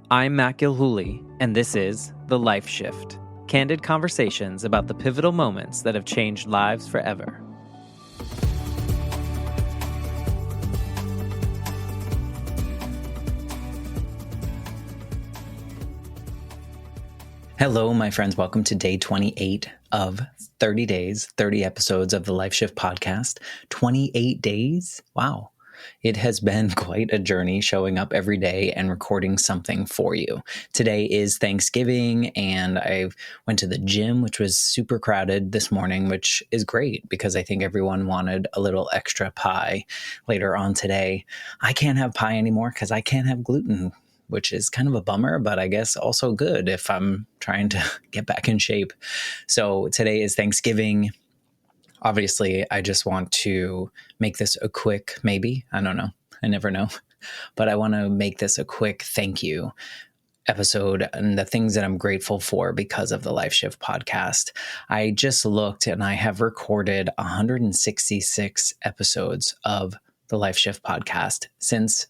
I'm Matt Gilhooly, and this is The Life Shift, candid conversations about the pivotal moments that have changed lives forever. Hello, my friends. Welcome to day 28 of 30 days, 30 episodes of the Life Shift podcast. 28 days? Wow. It has been quite a journey showing up every day and recording something for you. Today is Thanksgiving, and I went to the gym, which was super crowded this morning, which is great because I think everyone wanted a little extra pie later on today. I can't have pie anymore because I can't have gluten, which is kind of a bummer, but I guess also good if I'm trying to get back in shape. So today is Thanksgiving. Obviously, I just want to make this a quick, maybe, I don't know, I never know, but I want to make this a quick thank you episode and the things that I'm grateful for because of the Life Shift podcast. I just looked and I have recorded 166 episodes of the Life Shift podcast since,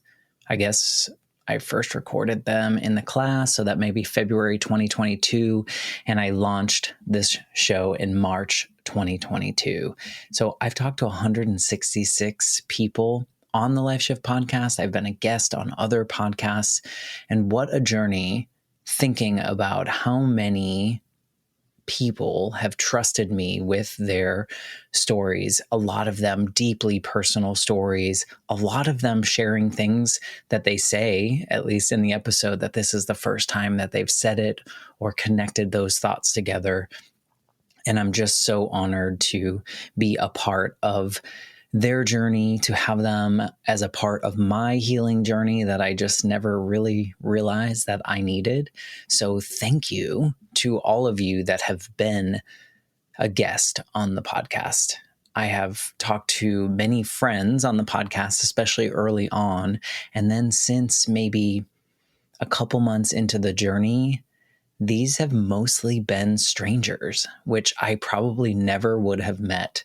I guess, I first recorded them in the class, so that may be February 2022, and I launched this show in March 2022. So I've talked to 166 people on the Life Shift podcast. I've been a guest on other podcasts, and what a journey thinking about how many people have trusted me with their stories, a lot of them deeply personal stories, a lot of them sharing things that they say, at least in the episode, that this is the first time that they've said it or connected those thoughts together. And I'm just so honored to be a part of their journey, to have them as a part of my healing journey that I just never really realized that I needed. So thank you to all of you that have been a guest on the podcast. I have talked to many friends on the podcast, especially early on. And then since maybe a couple months into the journey, these have mostly been strangers, which I probably never would have met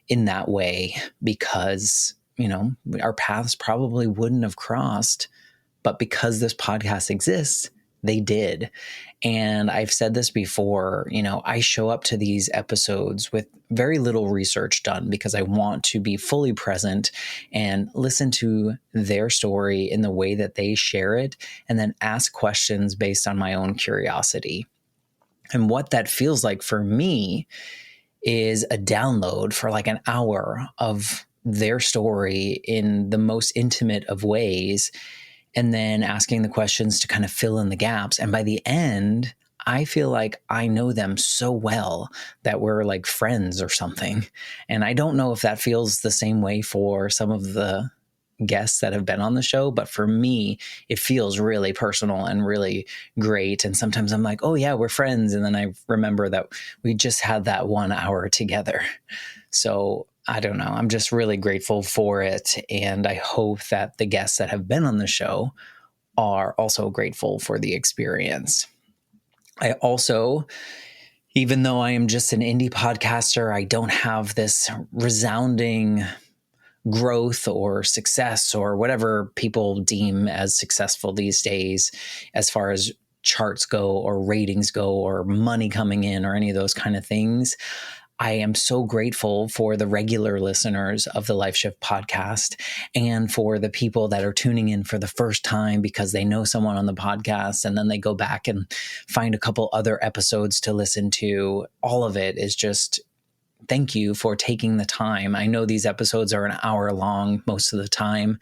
in that way because, you know, our paths probably wouldn't have crossed, but because this podcast exists, they did. And I've said this before, you know, I show up to these episodes with very little research done because I want to be fully present and listen to their story in the way that they share it, and then ask questions based on my own curiosity. And what that feels like for me is a download for like an hour of their story in the most intimate of ways, and then asking the questions to kind of fill in the gaps. And by the end, I feel like I know them so well that we're like friends or something. And I don't know if that feels the same way for some of the guests that have been on the show, but for me, it feels really personal and really great. And sometimes I'm like, oh yeah, we're friends. And then I remember that we just had that 1 hour together. So I don't know. I'm just really grateful for it. And I hope that the guests that have been on the show are also grateful for the experience. I also, even though I am just an indie podcaster, I don't have this resounding growth or success or whatever people deem as successful these days as far as charts go or ratings go or money coming in or any of those kind of things. I am so grateful for the regular listeners of the Life Shift podcast and for the people that are tuning in for the first time because they know someone on the podcast and then they go back and find a couple other episodes to listen to. All of it is just thank you for taking the time. I know these episodes are an hour long most of the time,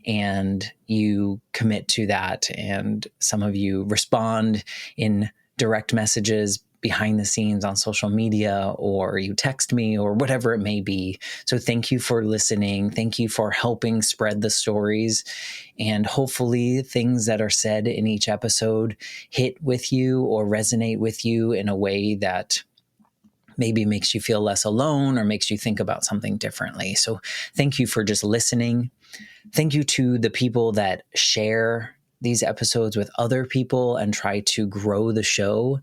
and you commit to that. And some of you respond in direct messages behind the scenes on social media, or you text me or whatever it may be. So thank you for listening. Thank you for helping spread the stories. And hopefully things that are said in each episode hit with you or resonate with you in a way that maybe makes you feel less alone or makes you think about something differently. So thank you for just listening. Thank you to the people that share these episodes with other people and try to grow the show.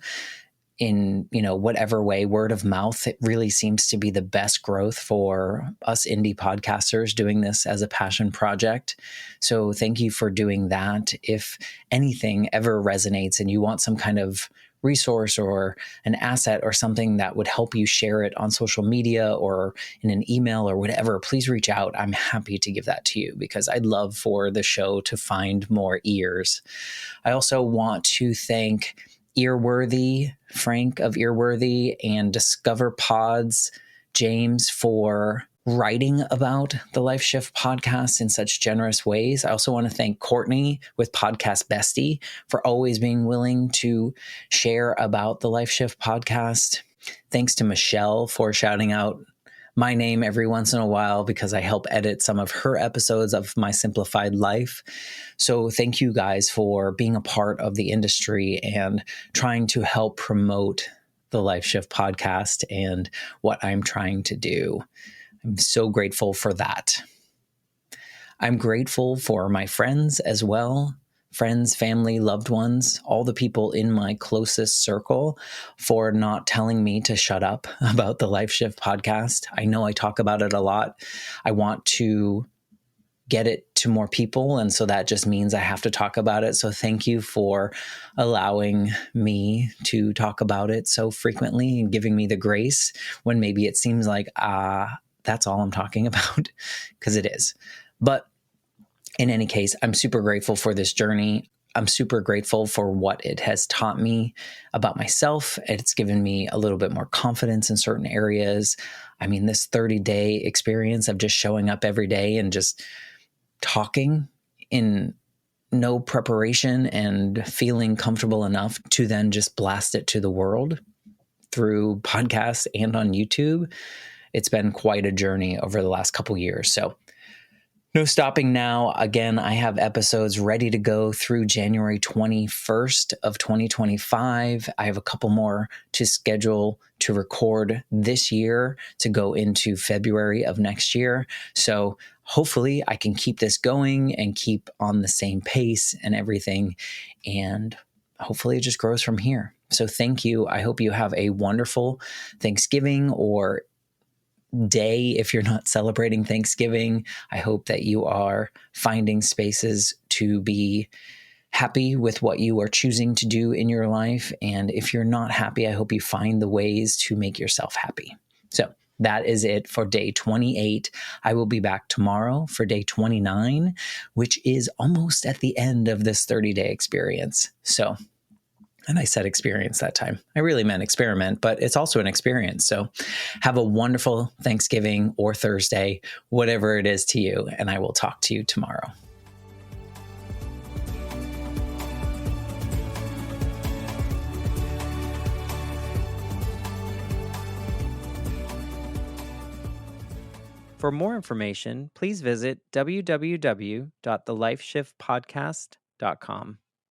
in, whatever way. Word of mouth, it really seems to be the best growth for us indie podcasters doing this as a passion project. So thank you for doing that. If anything ever resonates and you want some kind of resource or an asset or something that would help you share it on social media or in an email or whatever, please reach out. I'm happy to give that to you because I'd love for the show to find more ears. I also want to thank Frank of Earworthy, and Discover Pods, James, for writing about the Life Shift podcast in such generous ways. I also want to thank Courtney with podcast Bestie for always being willing to share about the Life Shift podcast. Thanks to Michelle for shouting out my name every once in a while because I help edit some of her episodes of my Simplified Life. So thank you guys for being a part of the industry and trying to help promote the Life Shift podcast and what I'm trying to do. I'm so grateful for that. I'm grateful for my friends as well. Friends, family, loved ones, all the people in my closest circle for not telling me to shut up about the Life Shift podcast. I know I talk about it a lot. I want to get it to more people, and so that just means I have to talk about it. So thank you for allowing me to talk about it so frequently and giving me the grace when maybe it seems like, that's all I'm talking about, because it is. But in any case, I'm super grateful for this journey. I'm super grateful for what it has taught me about myself. It's given me a little bit more confidence in certain areas. I mean, this 30-day experience of just showing up every day and just talking in no preparation and feeling comfortable enough to then just blast it to the world through podcasts and on YouTube. It's been quite a journey over the last couple years. So no stopping now. Again, I have episodes ready to go through January 21st of 2025. I have a couple more to schedule to record this year to go into February of next year. So hopefully I can keep this going and keep on the same pace and everything. And hopefully it just grows from here. So thank you. I hope you have a wonderful Thanksgiving or day if you're not celebrating Thanksgiving. I hope that you are finding spaces to be happy with what you are choosing to do in your life. And if you're not happy, I hope you find the ways to make yourself happy. So that is it for day 28. I will be back tomorrow for day 29, which is almost at the end of this 30-day experience. So, and I said experience that time. I really meant experiment, but it's also an experience. So have a wonderful Thanksgiving or Thursday, whatever it is to you, and I will talk to you tomorrow. For more information, please visit www.thelifeshiftpodcast.com.